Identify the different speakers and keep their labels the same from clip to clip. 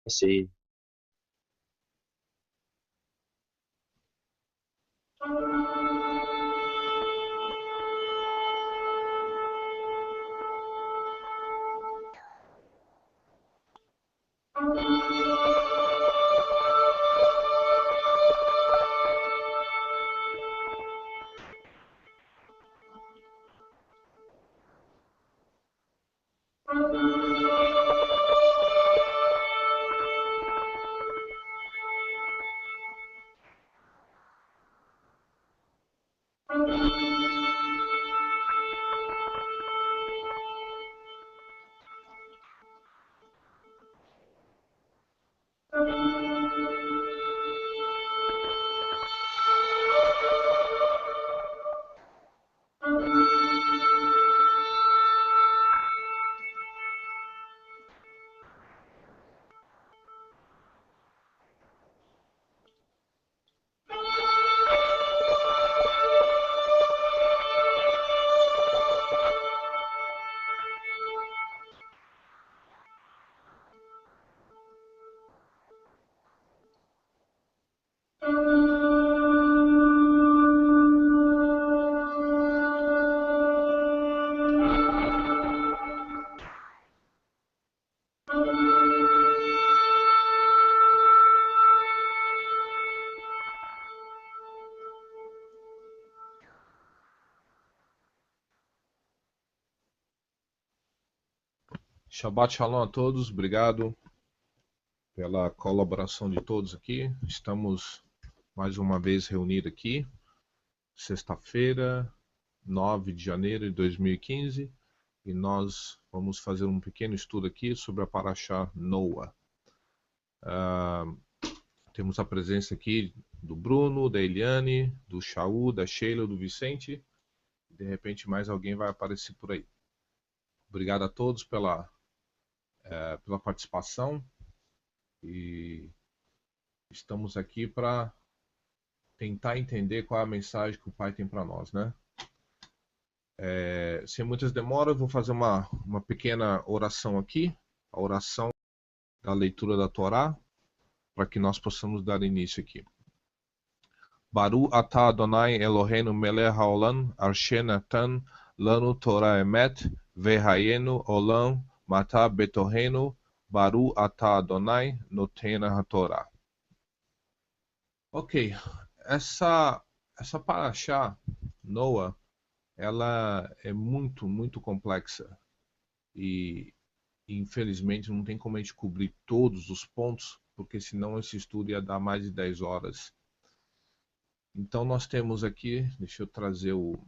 Speaker 1: Sí.
Speaker 2: Shabbat Shalom a todos, obrigado pela colaboração de todos aqui. Estamos mais uma vez reunidos aqui, sexta-feira, 9 de janeiro de 2015, e nós vamos fazer um pequeno estudo aqui sobre a Parashá Noah. Temos a presença aqui do Bruno, da Eliane, do Shaul, da Sheila, do Vicente. De repente mais alguém vai aparecer por aí. Obrigado a todos pela participação. E estamos aqui para tentar entender qual é a mensagem que o Pai tem para nós, né? Sem muitas demoras, vou fazer uma pequena oração aqui, a oração da leitura da Torá, para que nós possamos dar início aqui. Baru atah Adonai Eloheinu melech haolam, asher natan lanu Torah emet, vehayenu olam matah betohenu, Baru atah Adonai noten haTorah. Ok, essa Parashá, Noah, ela é muito complexa e infelizmente não tem como a gente cobrir todos os pontos, porque senão esse estudo ia dar mais de 10 horas. Então nós temos aqui, deixa eu trazer o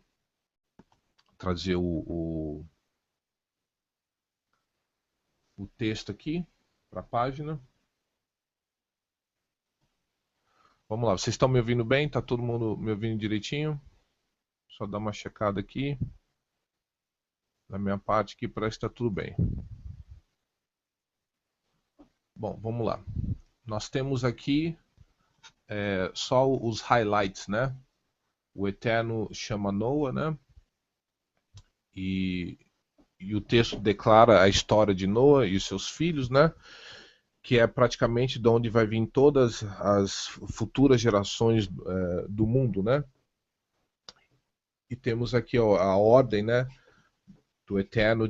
Speaker 2: texto aqui para a página. Vamos lá, vocês estão me ouvindo bem? Tá todo mundo me ouvindo direitinho? Só dar uma checada aqui. Da minha parte aqui parece que está tudo bem. Bom, vamos lá. Nós temos aqui só os highlights, né? O Eterno chama Noah, né? E o texto declara a história de Noah e os seus filhos, né? Que é praticamente de onde vai vir todas as futuras gerações do mundo, né? E temos aqui ó, a ordem, né? Do Eterno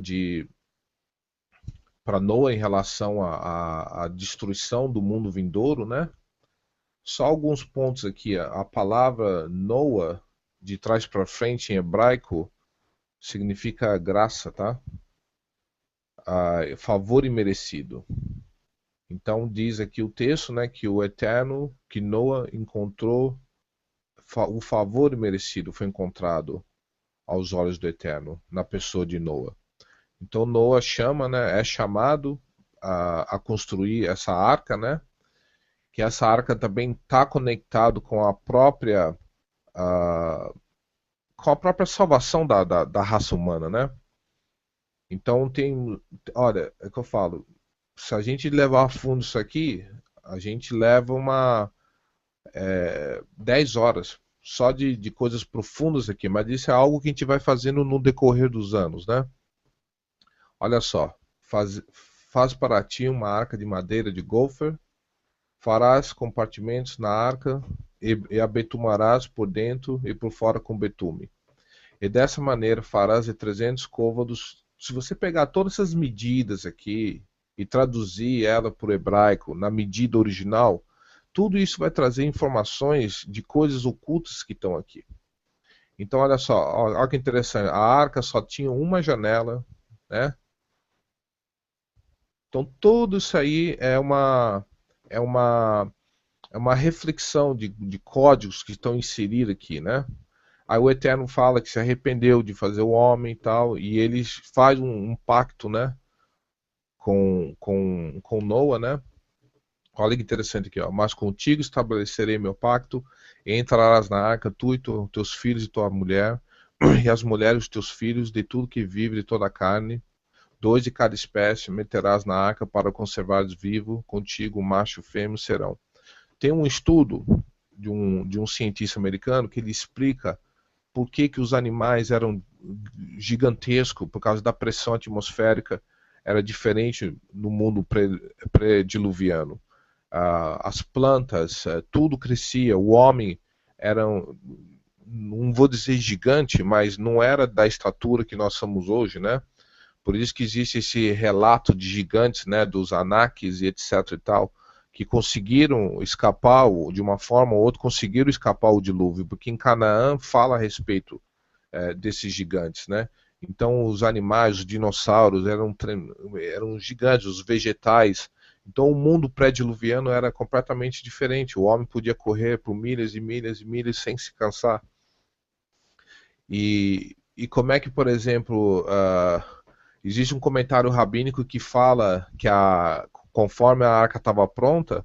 Speaker 2: para Noah em relação à destruição do mundo vindouro, né? Só alguns pontos aqui. A palavra Noah, de trás para frente em hebraico, significa graça, tá? Favor imerecido. Então diz aqui o texto, né, que o Eterno, que Noah encontrou, o favor imerecido foi encontrado aos olhos do Eterno, na pessoa de Noah. Então Noah chama, né, é chamado a construir essa arca, né? Que essa arca também está conectado com a própria salvação da raça humana, né? Então olha, é que eu falo, se a gente levar a fundo isso aqui, a gente leva 10 horas só de coisas profundas aqui, mas isso é algo que a gente vai fazendo no decorrer dos anos, né? Olha só, faz para ti uma arca de madeira de gofer, farás compartimentos na arca e a betumarás por dentro e por fora com betume. E dessa maneira farás de 300 côvados. Se você pegar todas essas medidas aqui e traduzir ela para o hebraico na medida original, tudo isso vai trazer informações de coisas ocultas que estão aqui. Então, olha só, olha que interessante. A arca só tinha uma janela, né? Então, tudo isso aí é uma, é uma reflexão de códigos que estão inseridos aqui, né? Aí o Eterno fala que se arrependeu de fazer o homem e tal, e ele faz um pacto, né? Com Noa, né? Olha que interessante aqui, ó. Mas contigo estabelecerei meu pacto, e entrarás na arca, tu e teus filhos e tua mulher, e as mulheres dos teus filhos, de tudo que vive, de toda a carne. 2 de cada espécie meterás na arca para conservares vivo, contigo macho e fêmea serão. Tem um estudo de um cientista americano que ele explica por que os animais eram gigantescos, por causa da pressão atmosférica, era diferente no mundo pré-diluviano. As plantas, tudo crescia, o homem era, não vou dizer gigante, mas não era da estatura que nós somos hoje, né? Por isso que existe esse relato de gigantes, né, dos Anunnakis e etc e tal, que conseguiram escapar, de uma forma ou outra, conseguiram escapar o dilúvio, porque em Canaã fala a respeito desses gigantes, né? Então os animais, os dinossauros eram gigantes, os vegetais. Então o mundo pré-diluviano era completamente diferente. O homem podia correr por milhas e milhas e milhas sem se cansar. E como é que, por exemplo, existe um comentário rabínico que fala que conforme a arca estava pronta,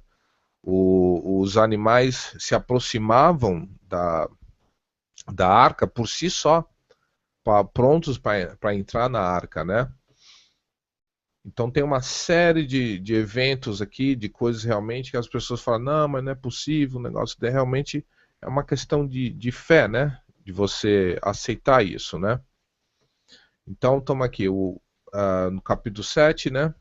Speaker 2: os animais se aproximavam da arca por si só, prontos para entrar na arca, né? Então tem uma série de eventos aqui, de coisas realmente que as pessoas falam, não, mas não é possível, o negócio realmente é uma questão de fé, né? De você aceitar isso, né? Então estamos aqui, no capítulo 7, né?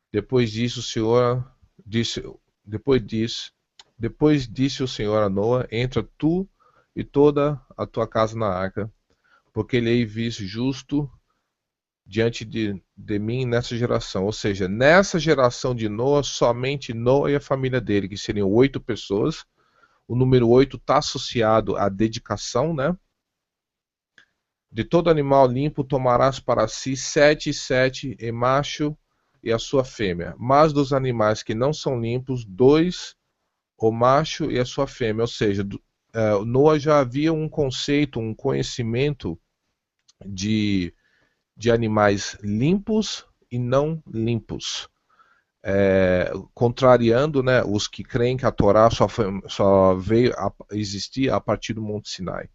Speaker 2: Depois disso o Senhor disse, depois disse o Senhor a Noa, entra tu e toda a tua casa na arca, porque ele hei visto justo diante de mim nessa geração. Ou seja, nessa geração de Noa, somente Noa e a família dele, que seriam 8 pessoas. O número 8 está associado à dedicação, né? De todo animal limpo tomarás para si 7 e 7, e macho e a sua fêmea. Mas dos animais que não são limpos, 2, o macho e a sua fêmea. Ou seja, Noa já havia um conceito, um conhecimento de animais limpos e não limpos. Contrariando, né, os que creem que a Torá só veio a existir a partir do Monte Sinai.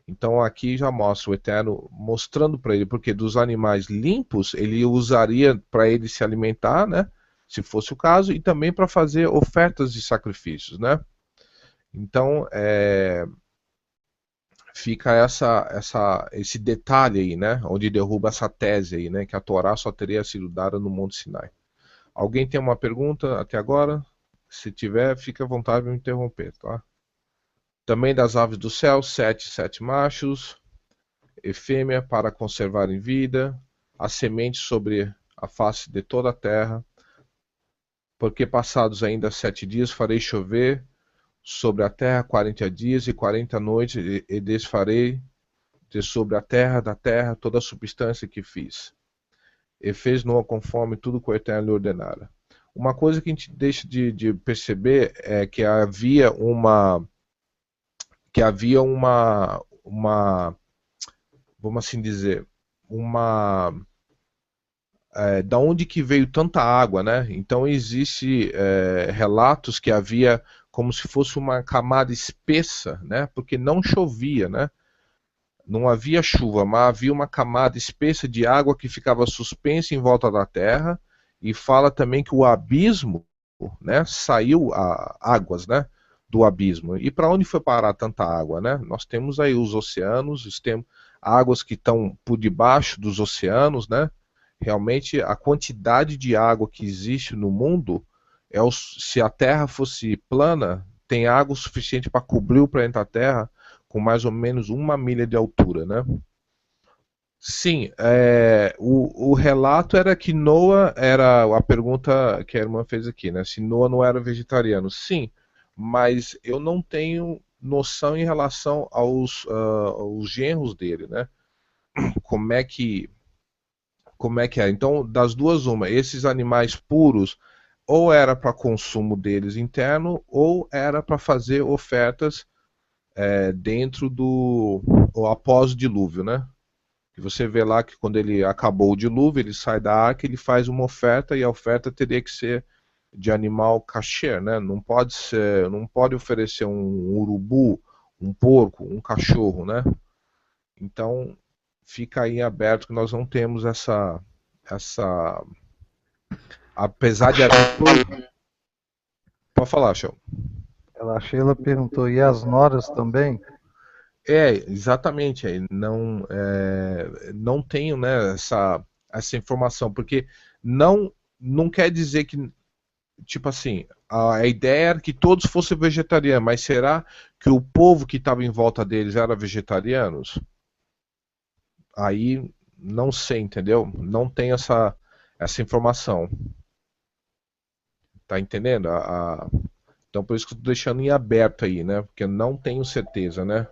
Speaker 2: Então aqui já mostra o Eterno mostrando para ele, porque dos animais limpos ele usaria para ele se alimentar, né, se fosse o caso, e também para fazer ofertas de sacrifícios, né. Então fica esse detalhe aí, né, onde derruba essa tese aí, né, que a Torá só teria sido dada no Monte Sinai. Alguém tem uma pergunta até agora? Se tiver, fique à vontade de me interromper, tá? Também das aves do céu, 7 machos, e fêmea para conservar em vida, a semente sobre a face de toda a terra, porque passados ainda 7 dias farei chover sobre a terra 40 dias e 40 noites, e desfarei de sobre a terra da terra toda a substância que fiz. E fez Noa conforme tudo que o Eterno lhe ordenara. Uma coisa que a gente deixa de perceber é que havia uma vamos assim dizer, da onde que veio tanta água, né? Então existe relatos que havia como se fosse uma camada espessa, né? Porque não chovia, né? Não havia chuva, mas havia uma camada espessa de água que ficava suspensa em volta da terra, e fala também que o abismo, né, saiu águas, né, do abismo. E para onde foi parar tanta água, né? Nós temos aí os oceanos, temos águas que estão por debaixo dos oceanos, né? Realmente, a quantidade de água que existe no mundo, se a Terra fosse plana, tem água suficiente para cobrir o planeta Terra com mais ou menos 1 milha de altura, né? Sim, o relato era que Noah era a pergunta que a irmã fez aqui, né? Se Noah não era vegetariano. Sim, mas eu não tenho noção em relação aos genros dele, né? Como é que como é que é? Então, das duas, uma, esses animais puros ou era para consumo deles interno ou era para fazer ofertas dentro do ou após o dilúvio, né? Que você vê lá que quando ele acabou o dilúvio, ele sai da arca, ele faz uma oferta e a oferta teria que ser de animal kasher, né? Não pode ser, não pode oferecer um urubu, um porco, um cachorro, né? Então fica aí aberto que nós não temos essa apesar de haver pode falar, Shell.
Speaker 1: A Sheila perguntou, e as noras também?
Speaker 2: Exatamente, não tenho, né, essa informação, porque não quer dizer que, tipo assim, a ideia era que todos fossem vegetarianos, mas será que o povo que estava em volta deles era vegetarianos? Aí não sei, entendeu? Não tenho essa informação. Tá entendendo? Então por isso que eu tô deixando em aberto aí, né? Porque eu não tenho certeza, né?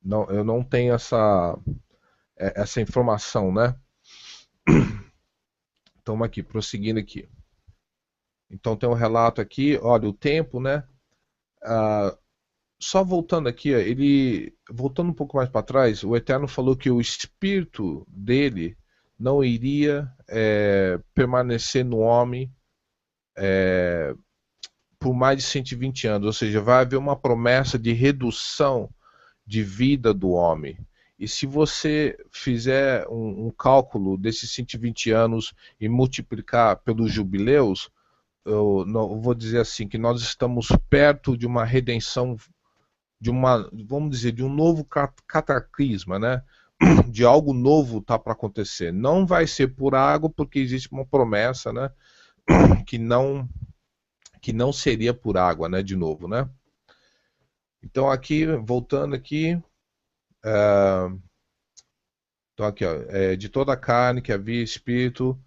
Speaker 2: Não, eu não tenho essa informação, né? Estamos aqui, prosseguindo aqui. Então tem um relato aqui, olha, o tempo, né? Ah, só voltando aqui, ó, voltando um pouco mais para trás, o Eterno falou que o espírito dele não iria permanecer no homem por mais de 120 anos, ou seja, vai haver uma promessa de redução de vida do homem. E se você fizer um cálculo desses 120 anos e multiplicar pelos jubileus, eu vou dizer assim, que nós estamos perto de uma redenção, vamos dizer, de um novo cataclisma, né? De algo novo tá para acontecer. Não vai ser por água, porque existe uma promessa, né? Que não, que não seria por água, né? De novo, né? Então aqui, voltando aqui, então aqui, ó, de toda a carne que havia espírito,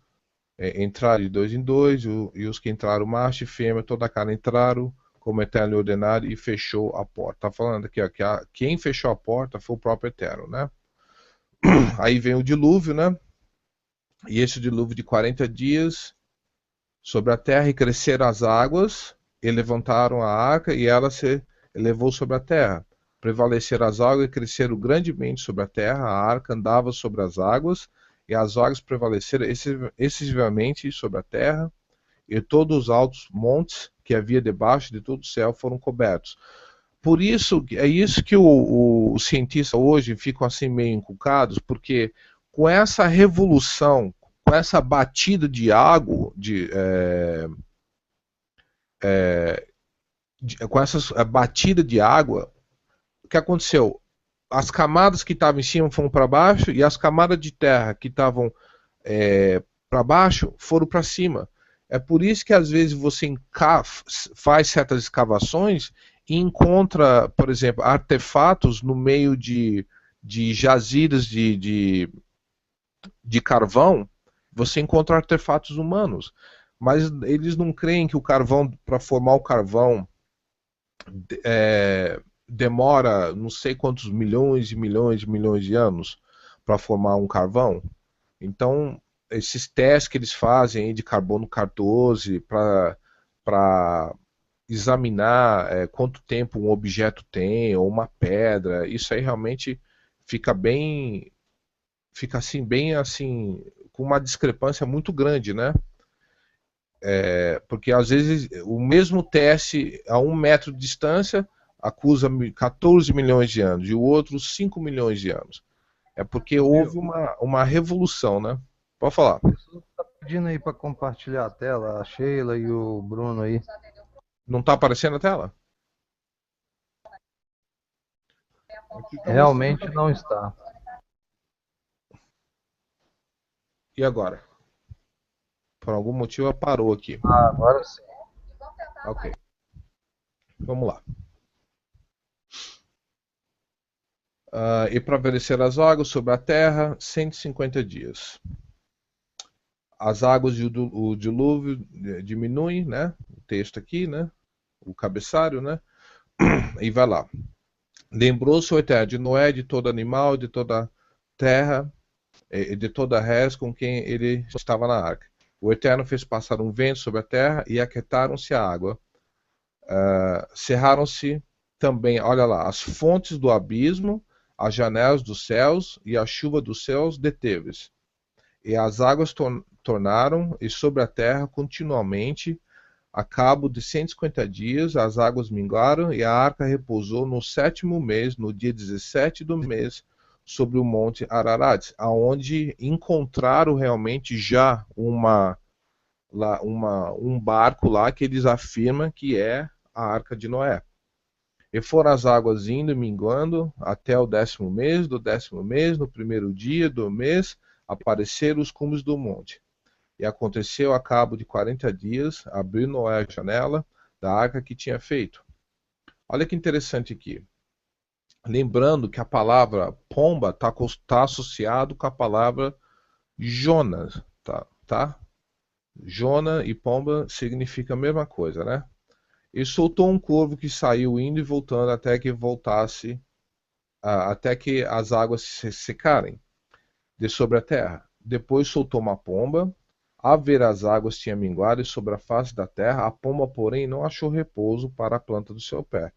Speaker 2: entraram de dois em dois, e os que entraram, macho e fêmea, toda a carne entraram, como o Eterno lhe ordenado, e fechou a porta. Está falando aqui, ó, que quem fechou a porta foi o próprio Eterno, né? Aí vem o dilúvio, né? E esse dilúvio de 40 dias sobre a terra, e cresceram as águas, e levantaram a arca, e ela se elevou sobre a terra. Prevaleceram as águas e cresceram grandemente sobre a terra, a arca andava sobre as águas, e as águas prevaleceram excessivamente sobre a terra, e todos os altos montes que havia debaixo de todo o céu foram cobertos. Por isso, é isso que os cientistas hoje ficam assim meio encucados, porque com essa revolução, com essa batida de água, com essa batida de água, o que aconteceu? As camadas que estavam em cima foram para baixo e as camadas de terra que estavam para baixo foram para cima. É por isso que às vezes você faz certas escavações e encontra, por exemplo, artefatos no meio de jazidas de carvão, você encontra artefatos humanos. Mas eles não creem que o carvão, para formar o carvão, demora não sei quantos milhões e milhões e milhões de anos para formar um carvão. Então, esses testes que eles fazem aí de carbono 14 para examinar quanto tempo um objeto tem, ou uma pedra, isso aí realmente fica bem, fica assim, bem assim, com uma discrepância muito grande, né? Porque às vezes o mesmo teste a 1 metro de distância acusa 14 milhões de anos e o outro 5 milhões de anos. É porque
Speaker 1: Viu?
Speaker 2: houve uma revolução, né? Pode falar.
Speaker 1: O pessoal está pedindo aí para compartilhar a tela, a Sheila e o Bruno aí.
Speaker 2: Não está aparecendo a tela?
Speaker 3: Aqui tá mostrando.
Speaker 1: Realmente não está.
Speaker 2: E agora? Por algum motivo ela parou aqui.
Speaker 1: Ah, agora sim.
Speaker 2: Ok, vamos lá. E prevalecer as águas sobre a terra 150 dias. As águas e o dilúvio diminuem, né? O texto aqui, né? O cabeçalho, né? E vai lá. Lembrou-se o Eterno de Noé, de todo animal, de toda terra, e de toda res com quem ele estava na arca. O Eterno fez passar um vento sobre a terra e aquietaram-se a água. Cerraram-se também, olha lá, as fontes do abismo, as janelas dos céus e a chuva dos céus deteve-se. E as águas tornaram, e sobre a terra continuamente, a cabo de 150 dias, as águas minguaram e a arca repousou no sétimo mês, no dia 17 do mês, sobre o monte Ararat, aonde encontraram realmente já um barco lá que eles afirmam que é a arca de Noé. E foram as águas indo e minguando até o 10º mês, do 10º mês, no primeiro dia do mês, apareceram os cumes do monte. E aconteceu a cabo de 40 dias, abriu Noé a janela da arca que tinha feito. Olha que interessante aqui. Lembrando que a palavra pomba está associado com a palavra Jonas, tá? Jona e pomba significa a mesma coisa, né? E soltou um corvo que saiu indo e voltando até que voltasse, até que as águas se secarem de sobre a terra. Depois soltou uma pomba. A ver as águas tinha minguado sobre a face da terra, a pomba, porém, não achou repouso para a planta do seu pé.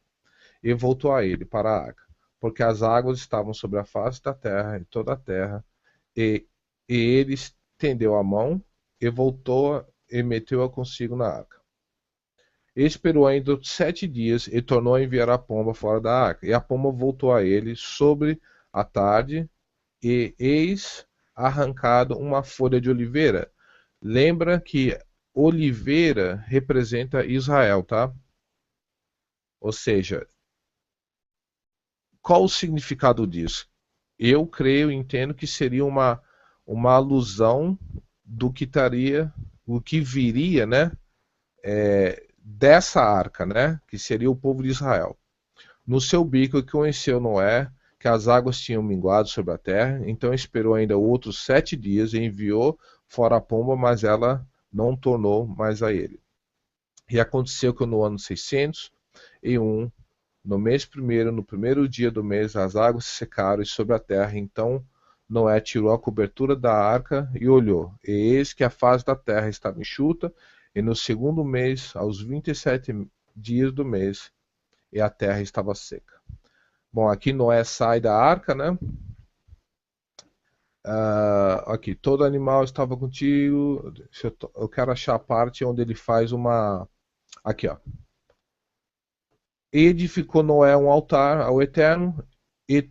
Speaker 2: E voltou a ele, para a arca, porque as águas estavam sobre a face da terra, em toda a terra. E, e ele estendeu a mão e voltou e meteu-a consigo na arca. E esperou ainda 7 dias e tornou a enviar a pomba fora da arca. E a pomba voltou a ele sobre a tarde, e eis arrancado uma folha de oliveira. Lembra que oliveira representa Israel, tá? Ou seja, qual o significado disso? Eu creio e entendo que seria uma alusão do que estaria, o que viria, né? Dessa arca, né? Que seria o povo de Israel. No seu bico conheceu Noé que as águas tinham minguado sobre a terra, então esperou ainda outros 7 dias e enviou fora a pomba, mas ela não tornou mais a ele. E aconteceu que no ano 601, no mês primeiro, no primeiro dia do mês, as águas se secaram sobre a terra. Então Noé tirou a cobertura da arca e olhou, e eis que a face da terra estava enxuta, e no segundo mês, aos 27 dias do mês, e a terra estava seca. Bom, aqui Noé sai da arca, né? Aqui, todo animal estava contigo. Eu quero achar a parte onde ele faz uma. Aqui, ó. Edificou Noé um altar ao Eterno e,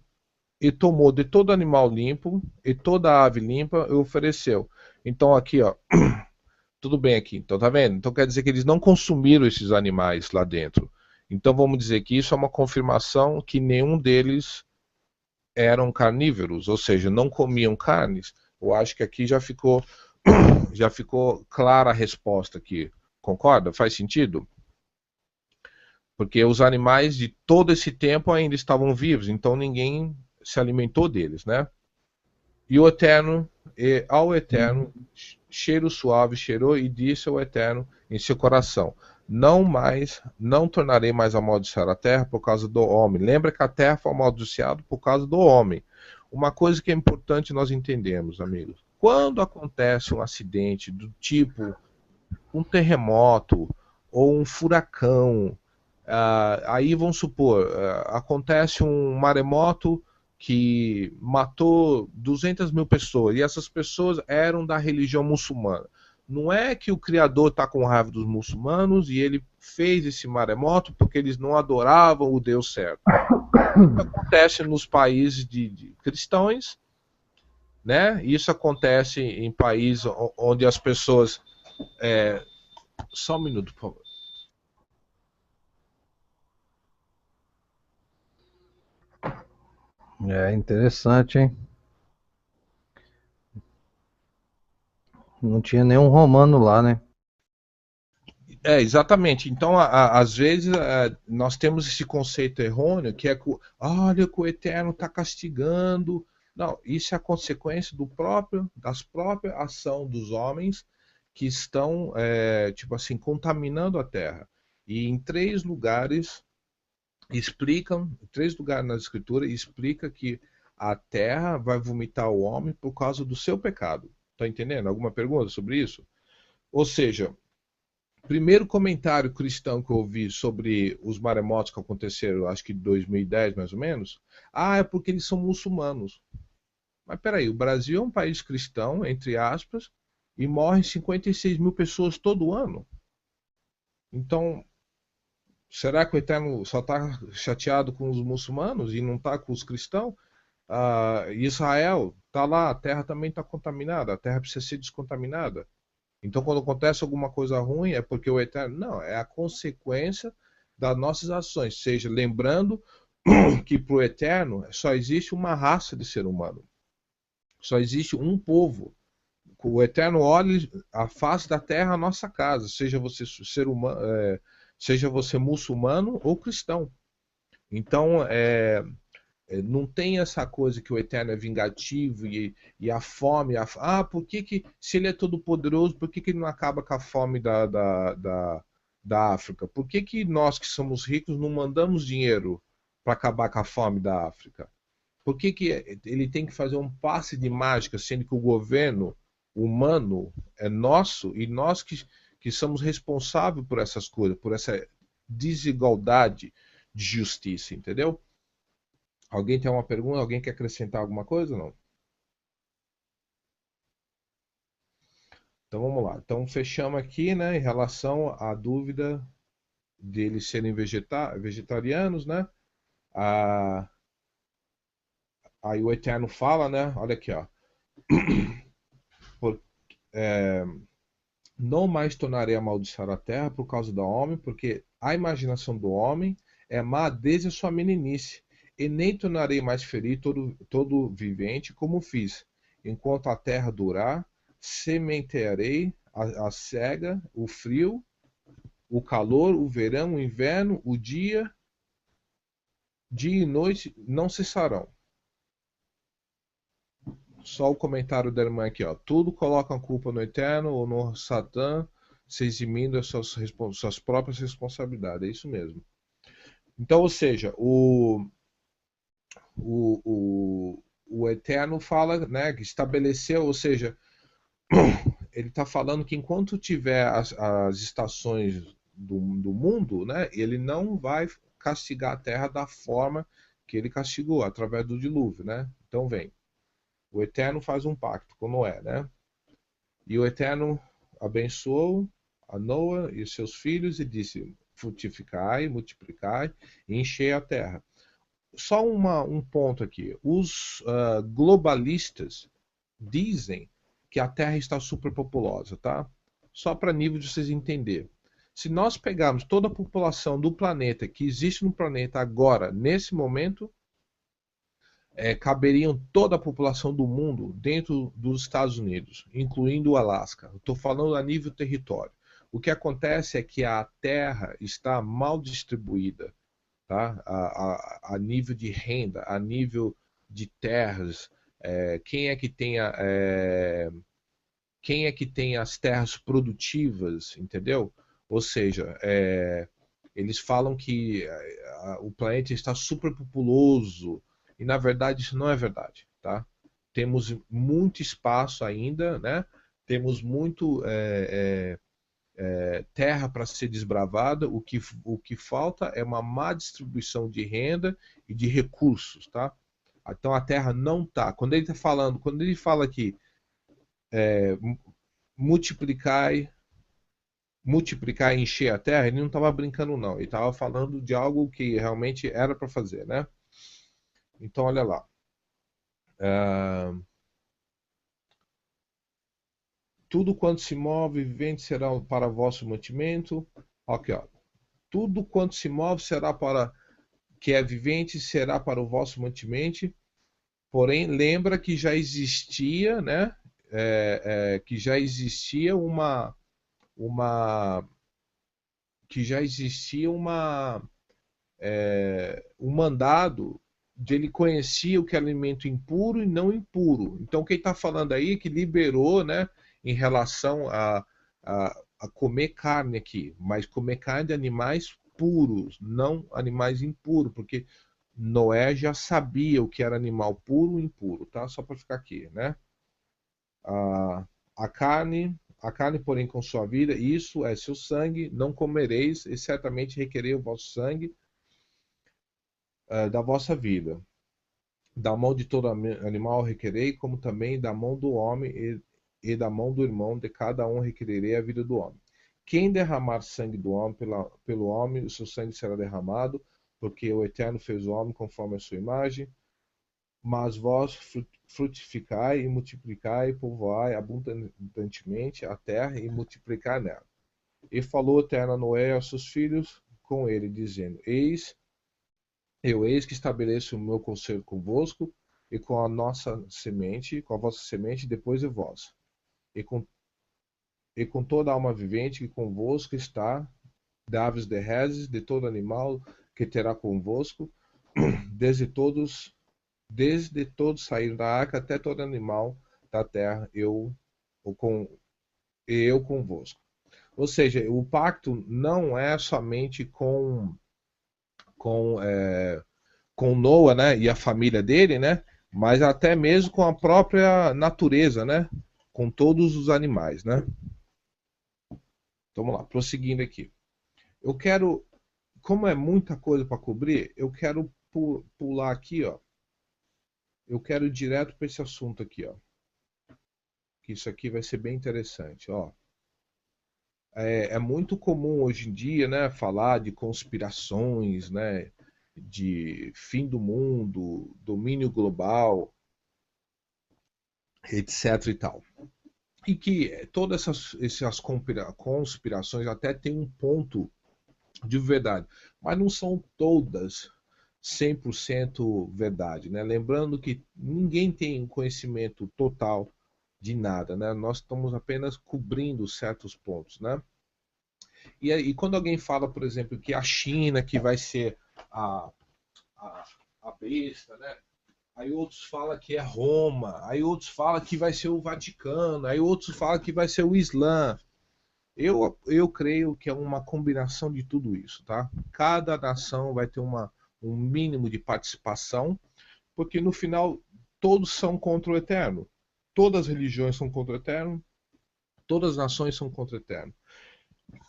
Speaker 2: e tomou de todo animal limpo e toda ave limpa e ofereceu. Então, aqui, ó. Tudo bem aqui. Então, tá vendo? Então quer dizer que eles não consumiram esses animais lá dentro. Então vamos dizer que isso é uma confirmação que nenhum deles eram carnívoros, ou seja, não comiam carnes. Eu acho que aqui já ficou clara a resposta aqui. Concorda? Faz sentido? Porque os animais de todo esse tempo ainda estavam vivos, então ninguém se alimentou deles, né? E o Eterno, e ao Eterno, cheiro suave cheirou e disse ao Eterno em seu coração: não tornarei mais a amaldiçoar a terra por causa do homem. Lembra que a terra foi amaldiçoada por causa do homem. Uma coisa que é importante nós entendermos, amigos. Quando acontece um acidente do tipo um terremoto ou um furacão, aí vamos supor, acontece um maremoto que matou 200 mil pessoas e essas pessoas eram da religião muçulmana. Não é que o Criador está com raiva dos muçulmanos e ele fez esse maremoto porque eles não adoravam o Deus certo. Isso acontece nos países de cristãos, né? Isso acontece em países onde as pessoas. É... Só um minuto, por favor.
Speaker 1: É interessante, hein? Não tinha nenhum romano lá, né?
Speaker 2: Exatamente. Então, às vezes, nós temos esse conceito errôneo que é que, olha, que o Eterno está castigando. Não, isso é a consequência das próprias ação dos homens que estão, tipo assim, contaminando a terra. E em três lugares na Escritura, explica que a terra vai vomitar o homem por causa do seu pecado. Tá entendendo? Alguma pergunta sobre isso? Ou seja, primeiro comentário cristão que eu ouvi sobre os maremotos que aconteceram, acho que em 2010 mais ou menos, é porque eles são muçulmanos. Mas peraí, o Brasil é um país cristão, entre aspas, e morrem 56 mil pessoas todo ano. Então, será que o Eterno só está chateado com os muçulmanos e não está com os cristãos? Israel está lá, a terra também está contaminada, a terra precisa ser descontaminada. Então, quando acontece alguma coisa ruim, é porque o Eterno. Não, é a consequência das nossas ações. Seja, lembrando que para o Eterno só existe uma raça de ser humano. Só existe um povo. O Eterno olha a face da terra, a nossa casa, seja você ser humano, seja você muçulmano ou cristão. Então, não tem essa coisa que o Eterno é vingativo e a fome. Por que, se ele é todo poderoso, por que ele não acaba com a fome da África? Por que nós que somos ricos não mandamos dinheiro para acabar com a fome da África? Por que ele tem que fazer um passe de mágica, sendo que o governo humano é nosso e nós que somos responsáveis por essas coisas, por essa desigualdade de justiça, entendeu? Alguém tem uma pergunta? Alguém quer acrescentar alguma coisa? Não? Então vamos lá. Então fechamos aqui, né, em relação à dúvida deles serem vegetarianos, né? Ah, aí o Eterno fala, né? Olha aqui, ó. Por, é, não mais tornarei a amaldiçoar a terra por causa do homem, porque a imaginação do homem é má desde a sua meninice, e nem tornarei mais ferir todo vivente como fiz. Enquanto a terra durar, sementearei a cega, o frio, o calor, o verão, o inverno, dia e noite não cessarão. Só o comentário da irmã aqui, ó. Tudo coloca a culpa no Eterno ou no Satã, se eximindo as suas próprias responsabilidades. É isso mesmo. Então, ou seja, o, o Eterno fala, né, que estabeleceu, ou seja, ele está falando que enquanto tiver as estações do mundo, né, ele não vai castigar a terra da forma que ele castigou, através do dilúvio, né? Então vem. O Eterno faz um pacto com Noé, né? E o Eterno abençoou a Noa e seus filhos e disse: frutificai, multiplicai e enchei a terra. Só um ponto aqui. Os globalistas dizem que a Terra está superpopulosa, tá? Só para nível de vocês entenderem. Se nós pegarmos toda a população do planeta que existe no planeta agora, nesse momento, caberiam toda a população do mundo dentro dos Estados Unidos, incluindo o Alasca. Estou falando a nível território. O que acontece é que a Terra está mal distribuída, tá? A nível de renda, a nível de terras. Quem é que tem quem é que tem as terras produtivas, entendeu? Ou seja, eles falam que o planeta está superpopuloso e na verdade isso não é verdade, tá? Temos muito espaço ainda, né? Temos muito terra para ser desbravada. O que falta é uma má distribuição de renda e de recursos, tá? Então a terra não está. Quando ele fala aqui multiplicar multiplicar e encher a terra, ele não estava brincando não, ele estava falando de algo que realmente era para fazer, né? Então olha lá. Tudo quanto se move vivente será para vosso mantimento. Aqui, ó. Tudo quanto se move será para que é vivente será para o vosso mantimento. Porém, lembra que já existia, né? que já existia uma que já existia um mandado de ele conhecia o que é alimento impuro e não impuro. Então, quem está falando aí é que liberou, né, em relação a comer carne aqui, mas comer carne de animais puros, não animais impuros, porque Noé já sabia o que era animal puro e impuro, tá? Só para ficar aqui, né? A, a carne, porém, com sua vida, isso é seu sangue, não comereis, e certamente requerei o vosso sangue da vossa vida. Da mão de todo animal requerei, como também da mão do homem e da mão do irmão, de cada um requererei a vida do homem. Quem derramar sangue do homem pelo homem, o seu sangue será derramado, porque o Eterno fez o homem conforme a sua imagem. Mas vós frutificai e multiplicai, povoai abundantemente a terra e multiplicai nela. E falou o Eterno a Noé e aos seus filhos com ele, dizendo: eis que estabeleço o meu conselho convosco e com a nossa semente, com a vossa semente, depois de vós. E com toda alma vivente que convosco está, de aves de reses, de todo animal que terá convosco, desde todos saíram da arca até todo animal da terra, eu convosco. Ou seja, o pacto não é somente com, é, com Noa, né, e a família dele, né, mas até mesmo com a própria natureza, né, com todos os animais, né. Então, vamos lá, prosseguindo aqui. Eu quero, como é muita coisa para cobrir, eu quero pular aqui, ó. Eu quero ir direto para esse assunto aqui, ó. Que isso aqui vai ser bem interessante, ó. É muito comum hoje em dia, né, falar de conspirações, né, de fim do mundo, domínio global, etc e tal. E que todas essas conspirações até têm um ponto de verdade, mas não são todas 100% verdade, né? Lembrando que ninguém tem conhecimento total de nada, né? Nós estamos apenas cobrindo certos pontos, né? E quando alguém fala, por exemplo, que a China que vai ser a, a, a besta, né? Aí outros falam que é Roma, aí outros falam que vai ser o Vaticano, aí outros falam que vai ser o Islã. Eu creio que é uma combinação de tudo isso, tá? Cada nação vai ter um mínimo de participação, porque no final todos são contra o Eterno. Todas as religiões são contra o Eterno, todas as nações são contra o Eterno.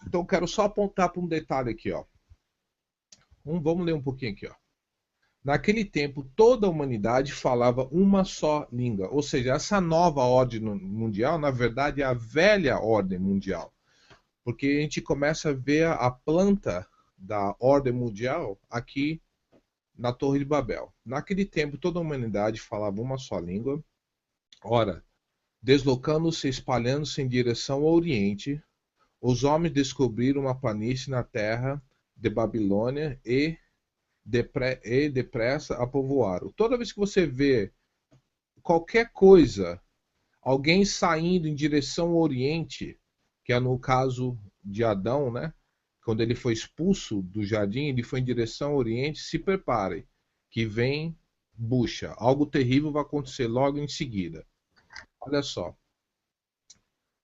Speaker 2: Então quero só apontar para um detalhe aqui, ó. Vamos ler um pouquinho aqui, ó. Naquele tempo, toda a humanidade falava uma só língua. Ou seja, essa nova ordem mundial, na verdade, é a velha ordem mundial. Porque a gente começa a ver a planta da ordem mundial aqui na Torre de Babel. Naquele tempo, toda a humanidade falava uma só língua. Ora, deslocando-se, espalhando-se em direção ao Oriente, os homens descobriram uma planície na terra de Babilônia e depressa a povoaram. Toda vez que você vê qualquer coisa, alguém saindo em direção ao Oriente, que é no caso de Adão, né? Quando ele foi expulso do jardim, ele foi em direção ao Oriente, se prepare, que vem bucha. Algo terrível vai acontecer logo em seguida. Olha só.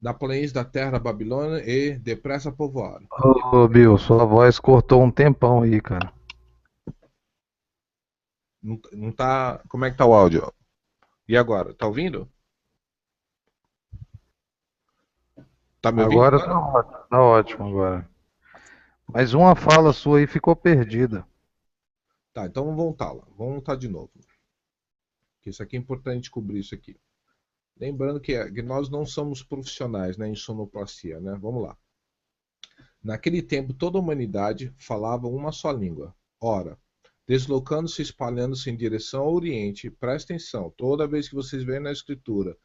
Speaker 2: Na planície da terra da Babilônia e depressa povoaram.
Speaker 1: Ô, Bill, sua voz cortou um tempão aí, cara.
Speaker 2: Não tá. Como é que tá o áudio? E agora? Tá ouvindo? Tá me ouvindo
Speaker 1: Agora
Speaker 2: agora?
Speaker 1: tá ótimo agora. Mas uma fala sua aí ficou perdida.
Speaker 2: Tá, então vamos voltar lá. Vamos voltar de novo. Que isso aqui é importante cobrir isso aqui. Lembrando que nós não somos profissionais, né, em sonoplastia, né? Vamos lá. Naquele tempo, toda a humanidade falava uma só língua. Ora, deslocando-se, espalhando-se em direção ao Oriente, presta atenção, toda vez que vocês veem na Escritura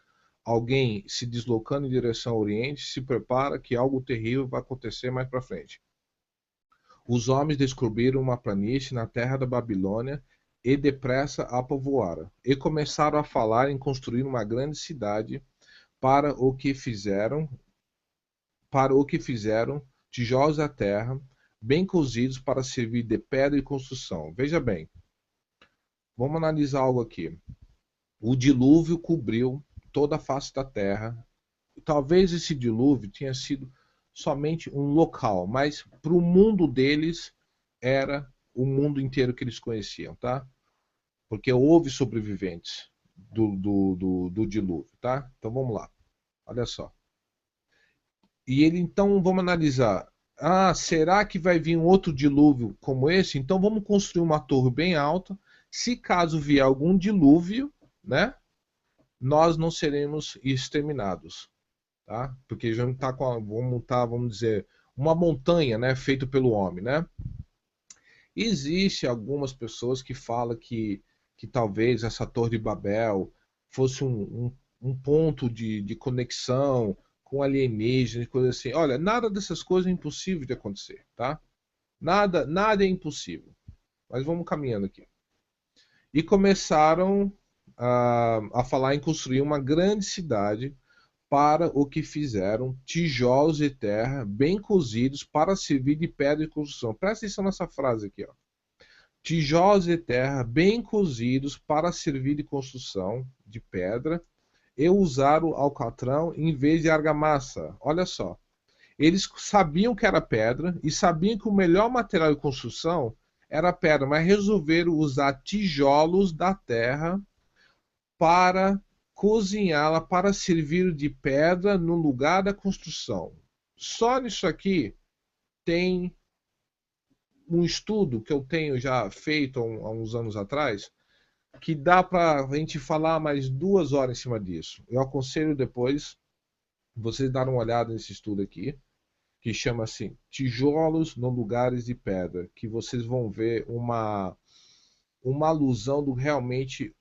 Speaker 2: alguém se deslocando em direção ao Oriente, se prepara que algo terrível vai acontecer mais para frente. Os homens descobriram uma planície na terra da Babilônia e depressa a povoaram. E começaram a falar em construir uma grande cidade para o que fizeram, tijolos da terra, bem cozidos para servir de pedra e construção. Veja bem, vamos analisar algo aqui. O dilúvio cobriu toda a face da terra. Talvez esse dilúvio tenha sido somente um local, mas para o mundo deles era o mundo inteiro que eles conheciam, tá? Porque houve sobreviventes do dilúvio, tá? Então vamos lá. Olha só. E ele, então, vamos analisar. Ah, será que vai vir um outro dilúvio como esse? Então vamos construir uma torre bem alta. Se caso vier algum dilúvio, né, nós não seremos exterminados, tá? Porque já tá vamos dizer, uma montanha, né, feita pelo homem, né? Existe algumas pessoas que falam que talvez essa Torre de Babel fosse um ponto de conexão com alienígenas, coisa assim. Olha, nada dessas coisas é impossível de acontecer, tá? Nada é impossível. Mas vamos caminhando aqui. E começaram a falar em construir uma grande cidade, para o que fizeram tijolos de terra bem cozidos para servir de pedra de construção. Presta atenção nessa frase aqui, ó. Tijolos de terra bem cozidos para servir de construção de pedra e usaram alcatrão em vez de argamassa. Olha só. Eles sabiam que era pedra e sabiam que o melhor material de construção era pedra, mas resolveram usar tijolos da terra para cozinhá-la, para servir de pedra no lugar da construção. Só nisso aqui tem um estudo que eu tenho já feito há uns anos atrás, que dá para a gente falar mais 2 horas em cima disso. Eu aconselho depois vocês darem uma olhada nesse estudo aqui, que chama assim Tijolos no Lugares de Pedra, que vocês vão ver uma alusão do realmente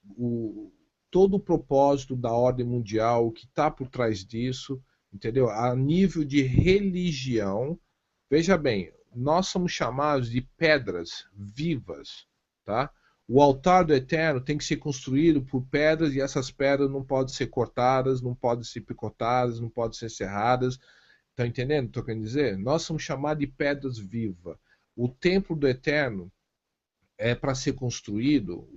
Speaker 2: todo o propósito da ordem mundial, o que está por trás disso, entendeu? A nível de religião, veja bem, nós somos chamados de pedras vivas, tá? O altar do Eterno tem que ser construído por pedras e essas pedras não podem ser cortadas, não podem ser picotadas, não podem ser serradas. Tá entendendo o que eu tô querendo dizer? Nós somos chamados de pedras vivas. O templo do Eterno é para ser construído,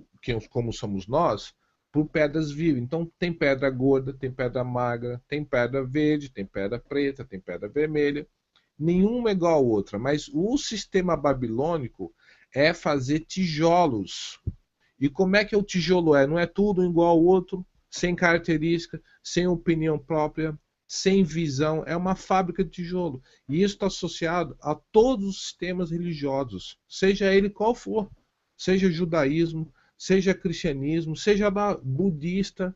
Speaker 2: como somos nós, por pedras vivas. Então tem pedra gorda, tem pedra magra, tem pedra verde, tem pedra preta, tem pedra vermelha. Nenhuma é igual a outra, mas o sistema babilônico é fazer tijolos. E como é que o tijolo é? Não é tudo igual ao outro, sem característica, sem opinião própria, sem visão. É uma fábrica de tijolo. E isso está associado a todos os sistemas religiosos, seja ele qual for. Seja judaísmo, seja cristianismo, seja budista.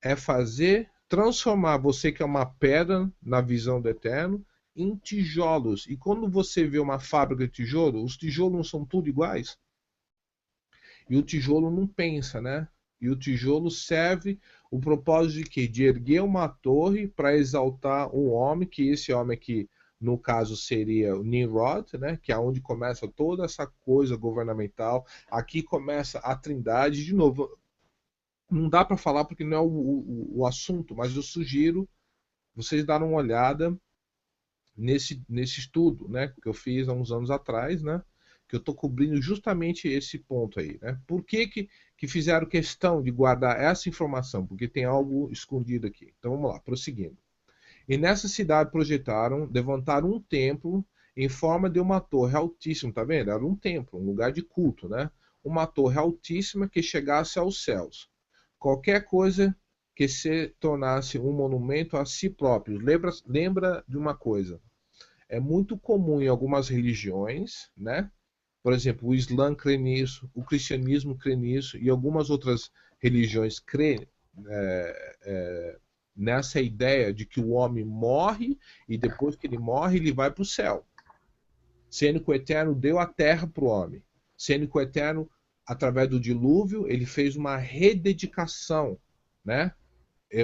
Speaker 2: É transformar você que é uma pedra na visão do Eterno em tijolos. E quando você vê uma fábrica de tijolo, os tijolos não são tudo iguais. E o tijolo não pensa, né? E o tijolo serve o propósito de quê? De erguer uma torre para exaltar um homem, que esse homem aqui, no caso, seria o Nimrod, né? Que é onde começa toda essa coisa governamental. Aqui começa a Trindade. De novo, não dá para falar porque não é o assunto, mas eu sugiro vocês darem uma olhada nesse estudo, né? Que eu fiz há uns anos atrás, né? Que eu estou cobrindo justamente esse ponto aí, né? Por que fizeram questão de guardar essa informação? Porque tem algo escondido aqui. Então vamos lá, prosseguindo. E nessa cidade levantaram um templo em forma de uma torre altíssima, tá vendo? Era um templo, um lugar de culto, né? Uma torre altíssima que chegasse aos céus. Qualquer coisa que se tornasse um monumento a si próprio. Lembra de uma coisa. É muito comum em algumas religiões, né? Por exemplo, o Islã crê nisso, o cristianismo crê nisso, e algumas outras religiões crêem nessa ideia de que o homem morre e depois que ele morre, ele vai para o céu. Sendo que o Eterno deu a terra para o homem. Sendo que o Eterno, através do dilúvio, ele fez uma rededicação, né?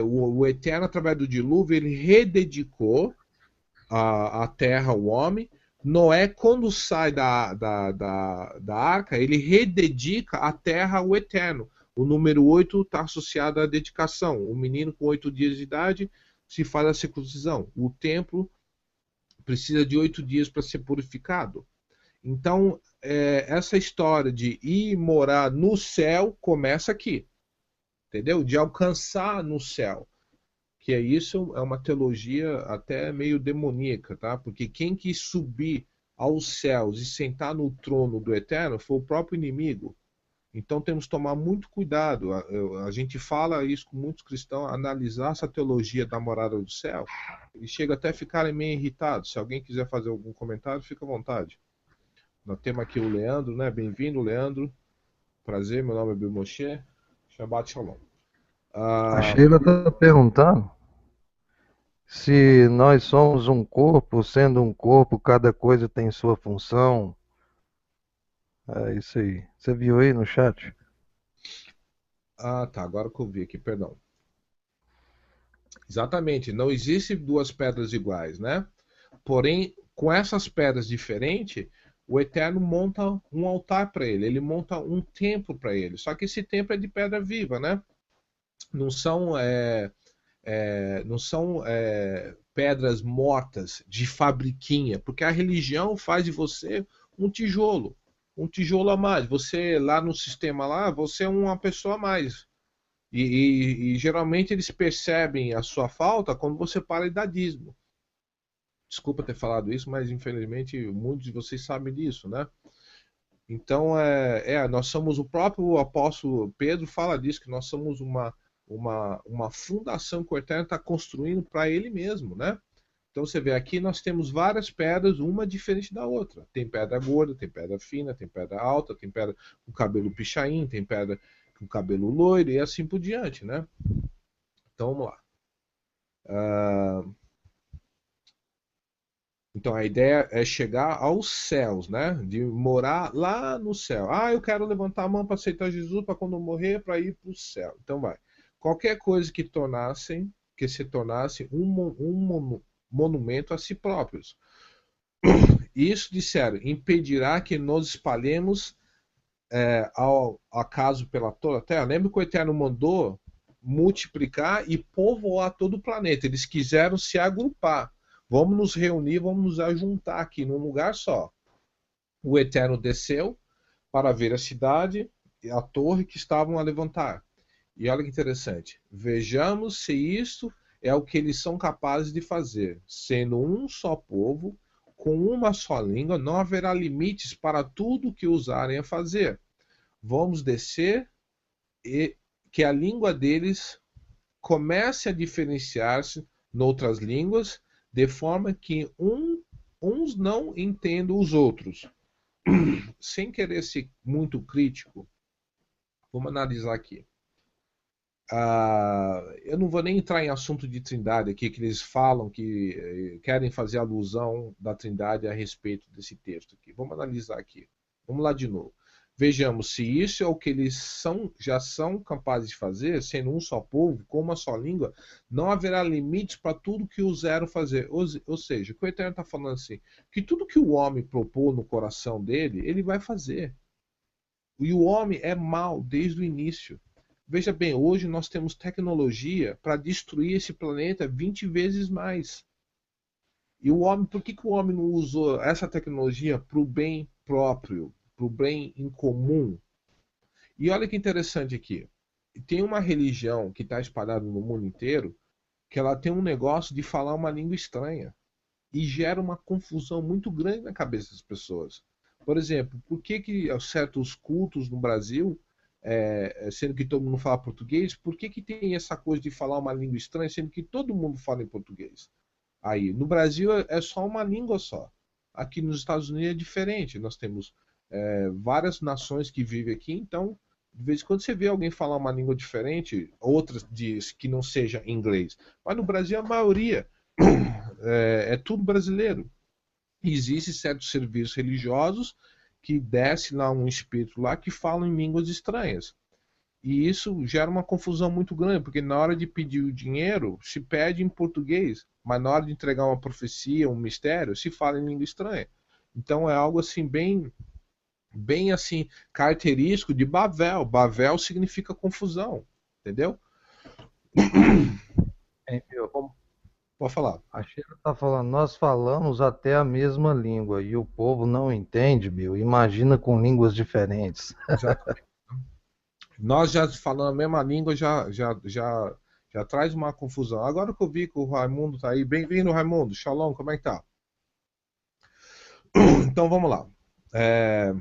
Speaker 2: O Eterno, através do dilúvio, ele rededicou a terra ao homem. Noé, quando sai da arca, ele rededica a terra ao Eterno. O número 8 está associado à dedicação. O menino com 8 dias de idade se faz a circuncisão. O templo precisa de 8 dias para ser purificado. Então, essa história de ir morar no céu começa aqui, entendeu? De alcançar no céu. Que é isso, é uma teologia até meio demoníaca, tá? Porque quem quis subir aos céus e sentar no trono do Eterno foi o próprio inimigo. Então temos que tomar muito cuidado. A gente fala isso com muitos cristãos, analisar essa teologia da morada do céu, eles chegam até a ficarem meio irritados. Se alguém quiser fazer algum comentário, fica à vontade. Nós temos aqui o Leandro, né? Bem-vindo, Leandro. Prazer, meu nome é Bill Moshe. Shabbat Shalom.
Speaker 1: A Sheila está perguntando se nós somos um corpo, sendo um corpo, cada coisa tem sua função. É isso aí. Você viu aí no chat?
Speaker 2: Tá. Agora que eu vi aqui, perdão. Exatamente. Não existe duas pedras iguais, né? Porém, com essas pedras diferentes, o Eterno monta um altar para ele. Ele monta um templo para ele. Só que esse templo é de pedra viva, né? Não são, pedras mortas de fabriquinha, porque a religião faz de você um tijolo a mais. Você lá no sistema lá, você é uma pessoa a mais. E geralmente eles percebem a sua falta quando você para de dar dízimo. Desculpa ter falado isso, mas infelizmente muitos de vocês sabem disso, né? Então, nós somos, o próprio apóstolo Pedro fala disso, que nós somos uma fundação que o Eterno está construindo para ele mesmo, né? Então você vê aqui, nós temos várias pedras, uma diferente da outra. Tem pedra gorda, tem pedra fina, tem pedra alta, tem pedra com cabelo pichain, tem pedra com cabelo loiro e assim por diante, né? Então vamos lá. Então a ideia é chegar aos céus, né? De morar lá no céu. Ah, eu quero levantar a mão para aceitar Jesus para quando eu morrer, para ir para o céu. Então vai. Qualquer coisa que se tornasse um monumento a si próprios. Isso, disseram, impedirá que nos espalhemos ao acaso pela toda a terra. Lembra que o Eterno mandou multiplicar e povoar todo o planeta. Eles quiseram se agrupar. Vamos nos reunir, vamos nos ajuntar aqui num lugar só. O Eterno desceu para ver a cidade e a torre que estavam a levantar. E olha que interessante. Vejamos se isto é o que eles são capazes de fazer. Sendo um só povo, com uma só língua, não haverá limites para tudo que usarem a fazer. Vamos descer e que a língua deles comece a diferenciar-se noutras línguas, de forma que uns não entendam os outros. Sem querer ser muito crítico, vamos analisar aqui. Eu não vou nem entrar em assunto de Trindade aqui, que eles falam que querem fazer alusão da Trindade a respeito desse texto aqui. Vamos analisar aqui. Vamos lá de novo. Vejamos se isso é o que eles já são capazes de fazer, sendo um só povo, com uma só língua, não haverá limites para tudo que osaram fazer. Ou seja, o que o Eterno está falando assim, que tudo que o homem propôs no coração dele, ele vai fazer. E o homem é mau desde o início. Veja bem, hoje nós temos tecnologia para destruir esse planeta 20 vezes mais. E o homem, por que o homem não usou essa tecnologia para o bem próprio, para o bem em comum? E olha que interessante aqui. Tem uma religião que está espalhada no mundo inteiro que ela tem um negócio de falar uma língua estranha. E gera uma confusão muito grande na cabeça das pessoas. Por exemplo, por que certos cultos no Brasil, sendo que todo mundo fala português, por que tem essa coisa de falar uma língua estranha, sendo que todo mundo fala em português? Aí, no Brasil é só uma língua só. Aqui nos Estados Unidos é diferente. Nós temos várias nações que vivem aqui, então, de vez em quando você vê alguém falar uma língua diferente, outras diz que não seja inglês. Mas no Brasil a maioria é tudo brasileiro. Existem certos serviços religiosos que desce lá um espírito lá que fala em línguas estranhas. E isso gera uma confusão muito grande, porque na hora de pedir o dinheiro, se pede em português, mas na hora de entregar uma profecia, um mistério, se fala em língua estranha. Então é algo assim bem bem assim, característico de Bavel. Bavel significa confusão, entendeu?
Speaker 1: Hein, meu?
Speaker 2: Pode falar.
Speaker 1: A Sheila está falando, nós falamos até a mesma língua e o povo não entende, Bill. Imagina com línguas diferentes.
Speaker 2: Exatamente. Nós já falando a mesma língua já traz uma confusão. Agora que eu vi que o Raimundo está aí, bem-vindo, Raimundo. Shalom, como é que tá? Então vamos lá. É,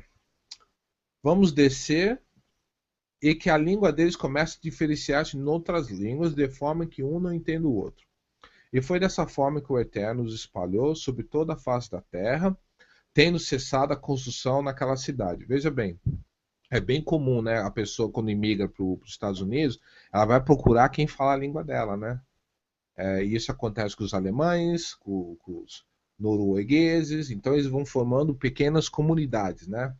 Speaker 2: vamos descer e que a língua deles comece a diferenciar-se em outras línguas, de forma que um não entenda o outro. E foi dessa forma que o Eterno os espalhou sobre toda a face da terra, tendo cessado a construção naquela cidade. Veja bem, é bem comum, né? A pessoa, quando imigra para os Estados Unidos, ela vai procurar quem fala a língua dela, né? E isso acontece com os alemães, com os noruegueses, então eles vão formando pequenas comunidades, né?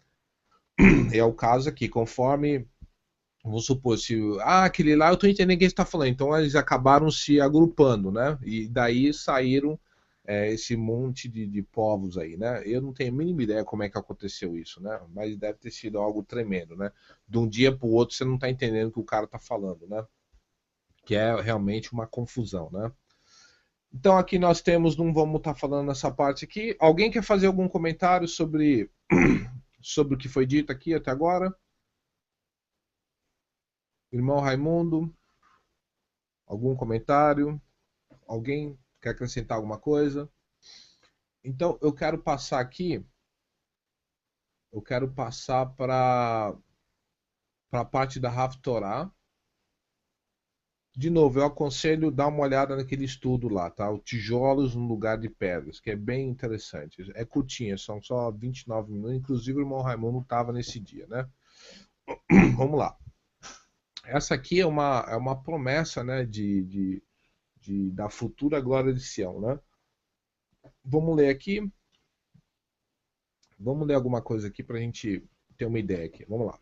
Speaker 2: É o caso aqui, conforme, vamos supor, se aquele lá eu estou entendendo o que ele está falando, então eles acabaram se agrupando, né? E daí saíram esse monte de povos aí, né? Eu não tenho a mínima ideia como é que aconteceu isso, né? Mas deve ter sido algo tremendo, né? De um dia para o outro você não está entendendo o que o cara está falando, né? Que é realmente uma confusão, né? Então aqui nós temos, não vamos estar falando nessa parte aqui. Alguém quer fazer algum comentário sobre o que foi dito aqui até agora? Irmão Raimundo, algum comentário? Alguém quer acrescentar alguma coisa? Então eu quero passar para a parte da Haftorah. De novo, eu aconselho dar uma olhada naquele estudo lá, tá? O Tijolos no Lugar de Pedras, que é bem interessante. É curtinha, são só 29 minutos. Inclusive, o irmão Raimundo estava nesse dia, né? Vamos lá. Essa aqui é uma promessa, né, da futura glória de Sião, né? Vamos ler aqui. Vamos ler alguma coisa aqui para a gente ter uma ideia aqui. Vamos lá.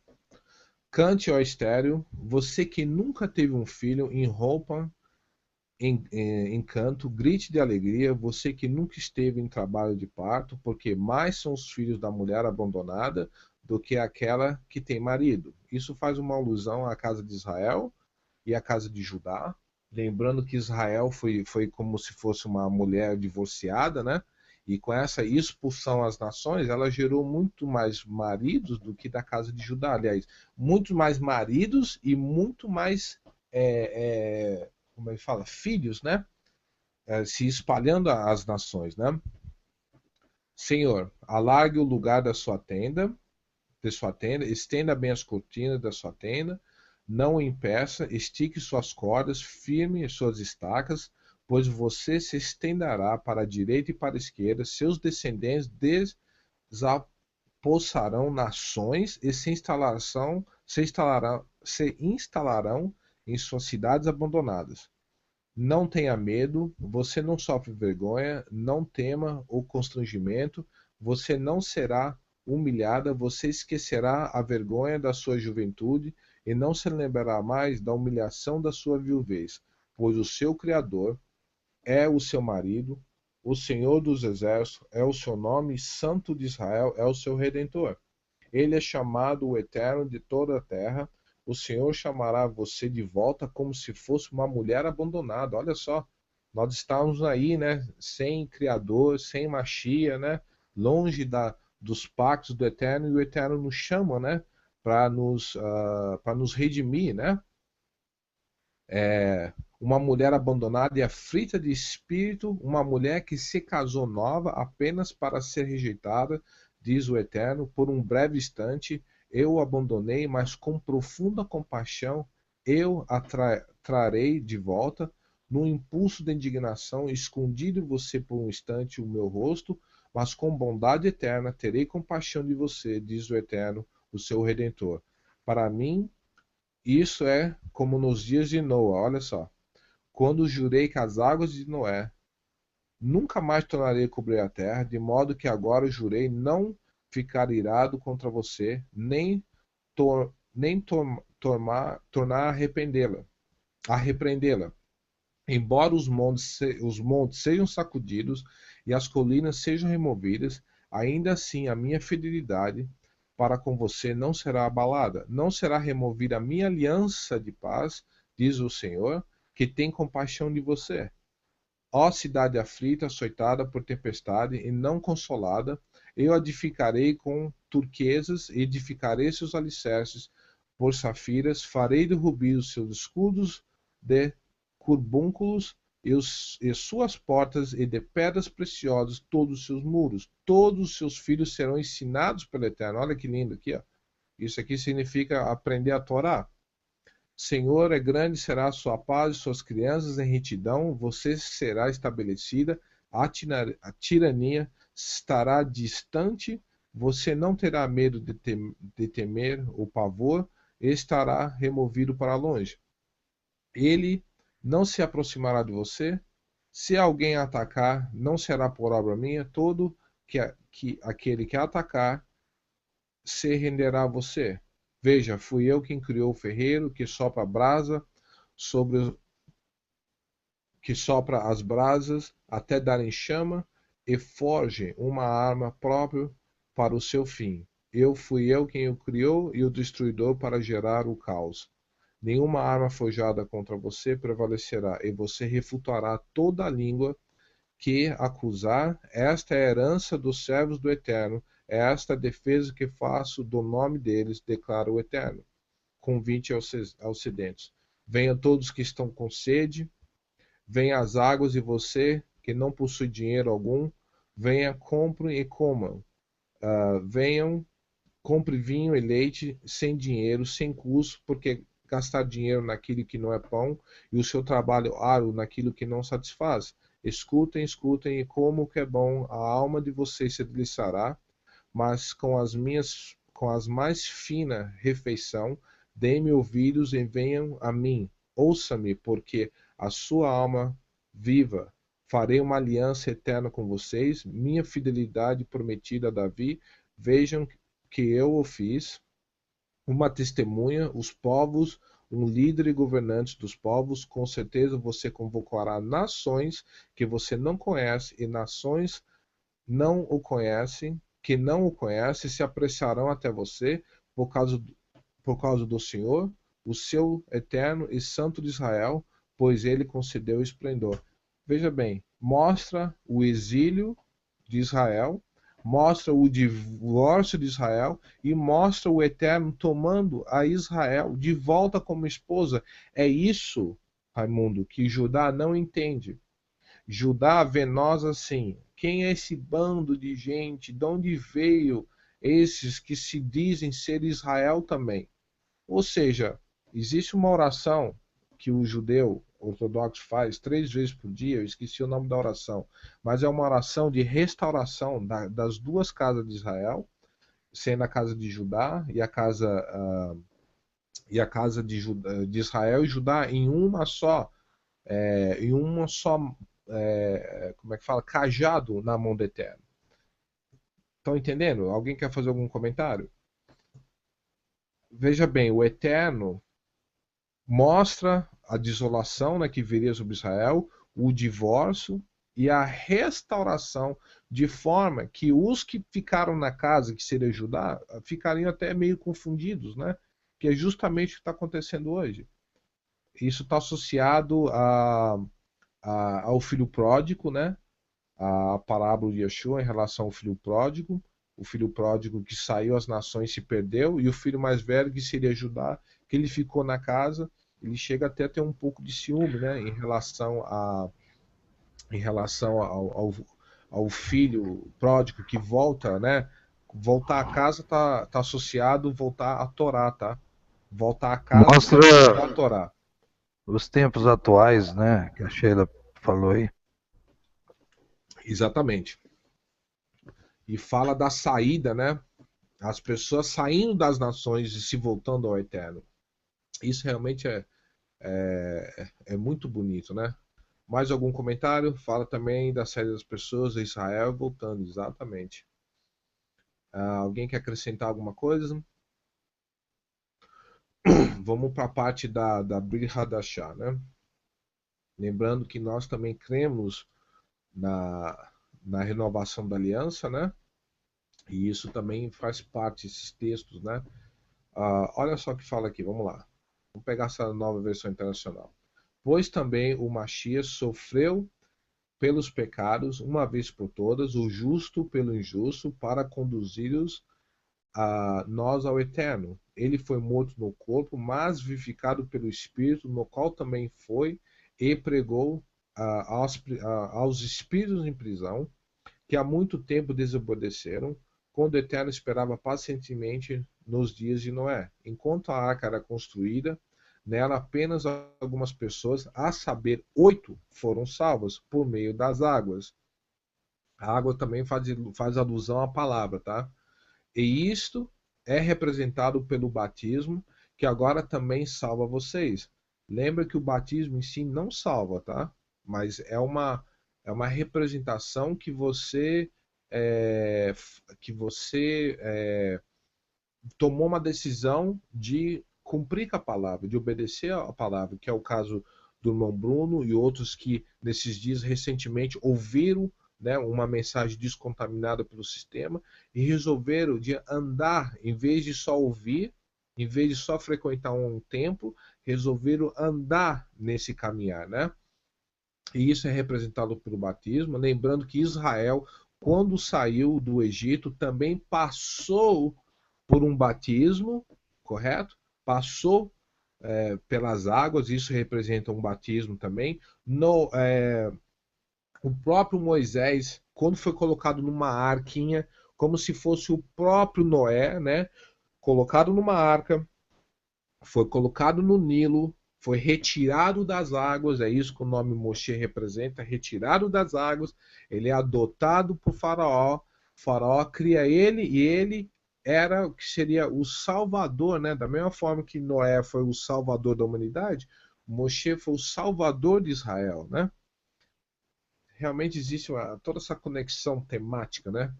Speaker 2: Cante, ó estéreo, você que nunca teve um filho, em roupa em canto, grite de alegria, você que nunca esteve em trabalho de parto, porque mais são os filhos da mulher abandonada do que aquela que tem marido. Isso faz uma alusão à casa de Israel e à casa de Judá, lembrando que Israel foi como se fosse uma mulher divorciada, né? E com essa expulsão às nações, ela gerou muito mais maridos do que da casa de Judá. Aliás, muito mais maridos e muito mais como ele fala, filhos, né? Se espalhando às nações, né? Senhor, alargue o lugar de sua tenda, estenda bem as cortinas da sua tenda, não o impeça, estique suas cordas, firme suas estacas, pois você se estenderá para a direita e para a esquerda, seus descendentes desapossarão nações e se instalarão em suas cidades abandonadas. Não tenha medo, você não sofre vergonha, não tema o constrangimento, você não será humilhada, você esquecerá a vergonha da sua juventude e não se lembrará mais da humilhação da sua viuvez, pois o seu Criador é o seu marido, o Senhor dos Exércitos é o seu nome, Santo de Israel é o seu Redentor. Ele é chamado o Eterno de toda a terra. O Senhor chamará você de volta como se fosse uma mulher abandonada. Olha só, nós estamos aí, né? Sem Criador, sem Machia, né? Longe dos pactos do Eterno, e o Eterno nos chama, né? Para nos redimir, né? Uma mulher abandonada e aflita de espírito, uma mulher que se casou nova apenas para ser rejeitada, diz o Eterno, por um breve instante eu o abandonei, mas com profunda compaixão eu a trarei de volta. No impulso da indignação, escondi de você por um instante o meu rosto, mas com bondade eterna terei compaixão de você, diz o Eterno, o seu Redentor. Para mim, isso é como nos dias de Noa, olha só. Quando jurei que as águas de Noé nunca mais tornarei a cobrir a terra, de modo que agora jurei não ficar irado contra você, tornar a repreendê-la. Embora os montes sejam sacudidos e as colinas sejam removidas, ainda assim a minha fidelidade para com você não será abalada, não será removida a minha aliança de paz, diz o Senhor, que tem compaixão de você. Ó cidade aflita, açoitada por tempestade e não consolada, eu edificarei com turquesas, edificarei seus alicerces por safiras, farei de rubi os seus escudos de curbúnculos e suas portas, e de pedras preciosas todos os seus muros. Todos os seus filhos serão ensinados pelo Eterno. Olha que lindo aqui, ó. Isso aqui significa aprender a Torá. Senhor, é grande será a sua paz e suas crianças em retidão, você será estabelecida, a tirania estará distante, você não terá medo de temer o pavor, estará removido para longe. Ele não se aproximará de você, se alguém atacar, não será por obra minha, todo aquele que atacar se renderá a você. Veja, fui eu quem criou o ferreiro que sopra a brasa sobre que sopra as brasas até darem chama e forge uma arma própria para o seu fim. Fui eu quem o criou e o destruidor para gerar o caos. Nenhuma arma forjada contra você prevalecerá, e você refutará toda a língua que acusar. Esta é a herança dos servos do Eterno, é esta a defesa que faço do nome deles, declara o Eterno. Convite aos sedentos. Venham todos que estão com sede, venha as águas, e você que não possui dinheiro algum, venha, compre e comam. Venham, compre vinho e leite sem dinheiro, sem custo, porque gastar dinheiro naquilo que não é pão e o seu trabalho árduo naquilo que não satisfaz. Escutem, escutem, e como o que é bom, a alma de vocês se deliciará, mas com as mais fina refeição, deem-me ouvidos e venham a mim. Ouça-me, porque a sua alma viva. Farei uma aliança eterna com vocês, minha fidelidade prometida a Davi. Vejam que eu o fiz, uma testemunha, os povos, um líder e governante dos povos. Com certeza você convocará nações que você não conhece, e nações não o conhecem, que não o conhecem, se apressarão até você por causa do Senhor, o seu eterno e santo de Israel, pois ele concedeu esplendor. Veja bem, mostra o exílio de Israel, mostra o divórcio de Israel e mostra o Eterno tomando a Israel de volta como esposa. É isso, Raimundo, que Judá não entende. Judá vê nós assim. Quem é esse bando de gente? De onde veio esses que se dizem ser Israel também? Ou seja, existe uma oração que o judeu ortodoxo faz 3 vezes por dia, eu esqueci o nome da oração, mas é uma oração de restauração das duas casas de Israel, sendo a casa de Judá e a casa de Israel e Judá em uma só, como é que fala? Cajado na mão do Eterno. Estão entendendo? Alguém quer fazer algum comentário? Veja bem, o Eterno mostra a desolação, né, que viria sobre Israel, o divórcio e a restauração, de forma que os que ficaram na casa, que seria Judá, ficariam até meio confundidos, né? Que é justamente o que está acontecendo hoje. Isso está associado ao filho pródigo, né? A parábola de Yeshua em relação ao filho pródigo, o filho pródigo que saiu às nações se perdeu, e o filho mais velho, que seria Judá, que ele ficou na casa. Ele chega até a ter um pouco de ciúme, né, em relação ao filho pródigo que volta, né? Voltar a casa tá associado voltar a Torá, tá? Voltar a casa está associado
Speaker 1: Mostra
Speaker 2: a Torá.
Speaker 1: os tempos atuais, né? Que a Sheila falou aí.
Speaker 2: Exatamente. E fala da saída, né? As pessoas saindo das nações e se voltando ao Eterno. Isso realmente é muito bonito, né? Mais algum comentário? Fala também da saída das pessoas a Israel voltando, exatamente. Alguém quer acrescentar alguma coisa? Vamos para a parte da Brit Hadashah, né? Lembrando que nós também cremos na renovação da aliança, né? E isso também faz parte desses textos, né? Olha só o que fala aqui, vamos lá. Vamos pegar essa nova versão internacional. Pois também o Machia sofreu pelos pecados, uma vez por todas, o justo pelo injusto, para conduzir-os a nós ao eterno. Ele foi morto no corpo, mas vivificado pelo Espírito, no qual também foi e pregou aos espíritos em prisão, que há muito tempo desobedeceram, quando o Eterno esperava pacientemente nos dias de Noé. Enquanto a arca era construída, nela apenas algumas pessoas, a saber, 8, foram salvas por meio das águas. A água também faz alusão à palavra, tá? E isto é representado pelo batismo, que agora também salva vocês. Lembra que o batismo em si não salva, tá? Mas é uma representação que você tomou uma decisão de cumprir com a palavra, de obedecer a palavra, que é o caso do irmão Bruno e outros que nesses dias recentemente ouviram, né, uma mensagem descontaminada pelo sistema e resolveram de andar, em vez de só ouvir, em vez de só frequentar um templo, resolveram andar nesse caminhar, né? E isso é representado pelo batismo, lembrando que Israel, quando saiu do Egito, também passou por um batismo, correto? Passou pelas águas, isso representa um batismo também. O próprio Moisés, quando foi colocado numa arquinha, como se fosse o próprio Noé, né? Colocado numa arca, foi colocado no Nilo, foi retirado das águas, é isso que o nome Moshe representa, retirado das águas, ele é adotado por Faraó, Faraó cria ele e ele era o que seria o salvador, né? Da mesma forma que Noé foi o salvador da humanidade, Moshe foi o salvador de Israel, né? Realmente existe toda essa conexão temática, né?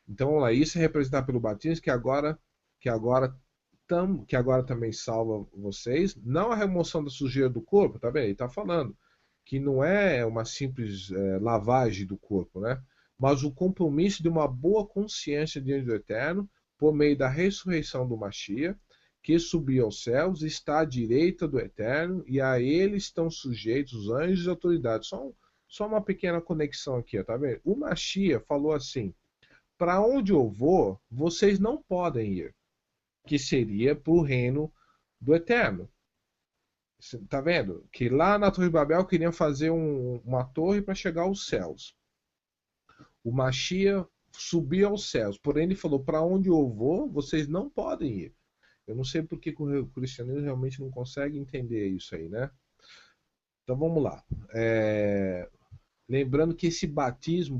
Speaker 2: Então, vamos lá, isso é representado pelo batismo que agora que agora também salva vocês, não a remoção da sujeira do corpo, tá bem? Ele está falando que não é uma simples lavagem do corpo, né? Mas o compromisso de uma boa consciência diante do Eterno por meio da ressurreição do Machia, que subiu aos céus, está à direita do Eterno e a ele estão sujeitos os anjos e autoridades. Só uma pequena conexão aqui, tá vendo? O Machia falou assim: para onde eu vou, vocês não podem ir, que seria para o reino do Eterno. Você tá vendo? Que lá na Torre de Babel queriam fazer uma torre para chegar aos céus. O Machia subiu aos céus, porém ele falou: para onde eu vou, vocês não podem ir. Eu não sei porque o cristianismo realmente não consegue entender isso aí, né? Então vamos lá. Lembrando que esse batismo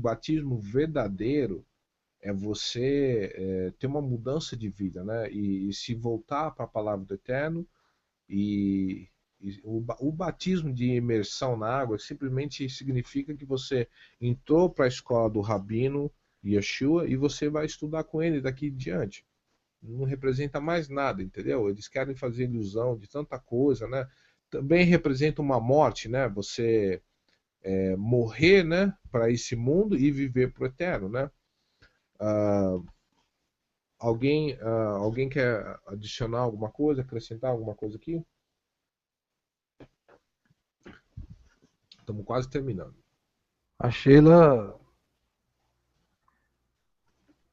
Speaker 2: verdadeiro, é você ter uma mudança de vida, né? E se voltar para a palavra do Eterno. E o batismo de imersão na água simplesmente significa que você entrou para a escola do Rabino Yeshua e você vai estudar com ele daqui em diante. Não representa mais nada, entendeu? Eles querem fazer ilusão de tanta coisa, né? Também representa uma morte, né? Você morrer, né? Para esse mundo e viver para o eterno, né? Alguém quer adicionar alguma coisa, acrescentar alguma coisa aqui? Estamos quase terminando.
Speaker 1: A Sheila,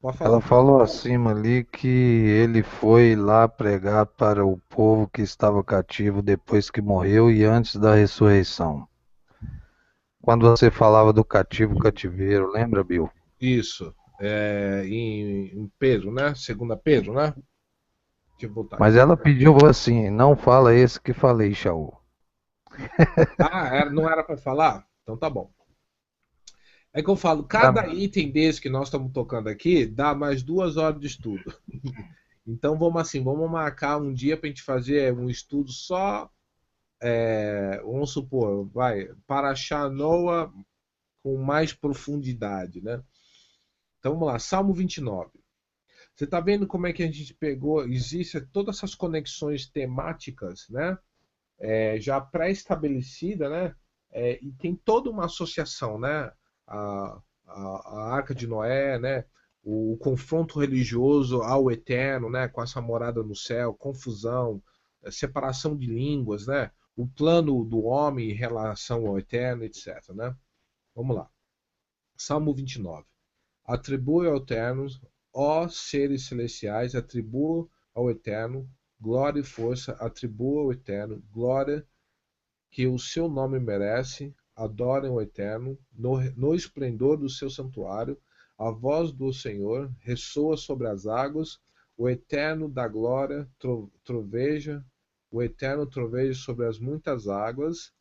Speaker 2: Pode
Speaker 1: ela
Speaker 2: falar.
Speaker 1: falou acima ali que ele foi lá pregar para o povo que estava cativo depois que morreu e antes da ressurreição. Quando você falava do cativeiro, lembra, Bill?
Speaker 2: Isso. Em Pedro, né? Segunda Pedro, né? Deixa eu voltar
Speaker 1: Mas
Speaker 2: aqui.
Speaker 1: ela pediu assim, não fala esse que falei, Shaul.
Speaker 2: Não era para falar? Então tá bom. É que eu falo, cada
Speaker 1: Dá-
Speaker 2: item desse que nós estamos tocando aqui dá mais 2 horas de estudo. Então vamos marcar um dia para a gente fazer um estudo só, vamos supor, para achar Noah com mais profundidade, né? Então vamos lá, Salmo 29. Você está vendo como é que a gente pegou, existe todas essas conexões temáticas, né? Já pré-estabelecida, né? E tem toda uma associação, né? A Arca de Noé, né? o confronto religioso ao eterno, né, com essa morada no céu, confusão, separação de línguas, né, o plano do homem em relação ao eterno, etc. Né? Vamos lá. Salmo 29. Atribui ao eterno, ó seres celestiais, atribua ao eterno glória e força, atribua ao eterno glória que o seu nome merece, adorem o Eterno, no esplendor do seu santuário, a voz do Senhor ressoa sobre as águas, o Eterno da glória troveja, o Eterno troveja sobre as muitas águas,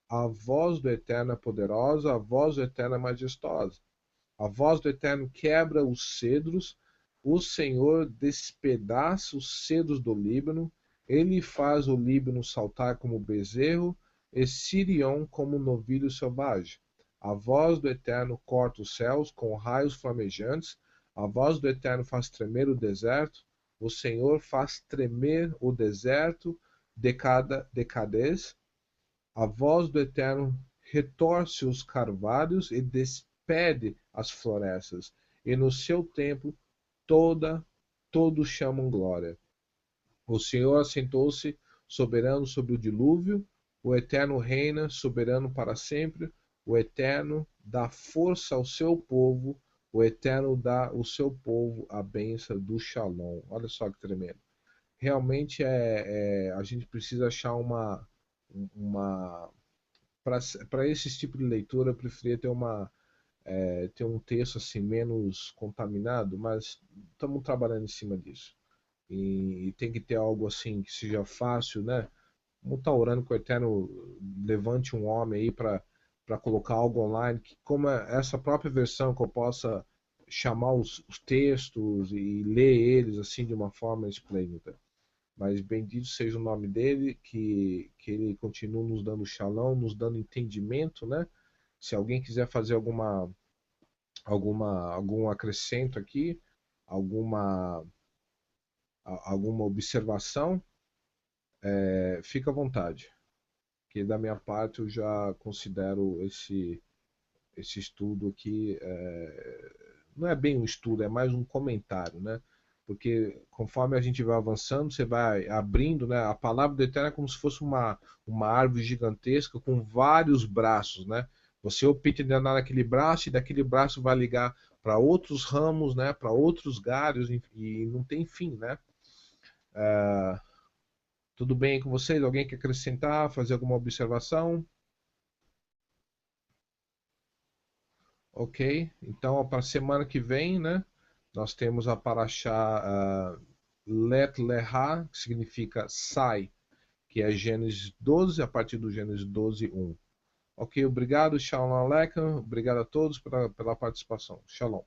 Speaker 2: a voz do Eterno é poderosa, a voz do Eterno é majestosa. A voz do Eterno quebra os cedros, o Senhor despedaça os cedros do Líbano, ele faz o Líbano saltar como bezerro, e Sirion como novilho selvagem. A voz do Eterno corta os céus com raios flamejantes, a voz do Eterno faz tremer o deserto, o Senhor faz tremer o deserto de Cades, a voz do Eterno retorce os carvalhos e despede as florestas, e no seu templo todos chamam glória. O Senhor assentou-se soberano sobre o dilúvio, o Eterno reina soberano para sempre, o Eterno dá força ao seu povo, o Eterno dá ao seu povo a bênção do Shalom. Olha só que tremendo. Realmente a gente precisa achar uma para esse tipo de leitura, eu preferia ter um texto assim menos contaminado, mas estamos trabalhando em cima disso. E tem que ter algo assim que seja fácil, né? Vamos estar orando que o Eterno levante um homem aí para colocar algo online, que como essa própria versão que eu possa chamar os textos e ler eles assim de uma forma esplêndida. Mas bendito seja o nome dele, que ele continue nos dando shalom, nos dando entendimento, né? Se alguém quiser fazer algum acrescento aqui, alguma, alguma observação, fica à vontade. Que da minha parte eu já considero esse estudo aqui, não é bem um estudo, é mais um comentário, né? Porque conforme a gente vai avançando, você vai abrindo, né? A palavra do Eterno é como se fosse uma árvore gigantesca com vários braços, né? Você opta de andar naquele braço e daquele braço vai ligar para outros ramos, né? Para outros galhos e não tem fim, né? Tudo bem com vocês? Alguém quer acrescentar, fazer alguma observação? Ok, então para a semana que vem, né? Nós temos a Paraxá Let Leha, que significa sai, que é Gênesis 12, a partir do Gênesis 12, 1. Ok, obrigado, Shalom Aleichem, obrigado a todos pela participação. Shalom.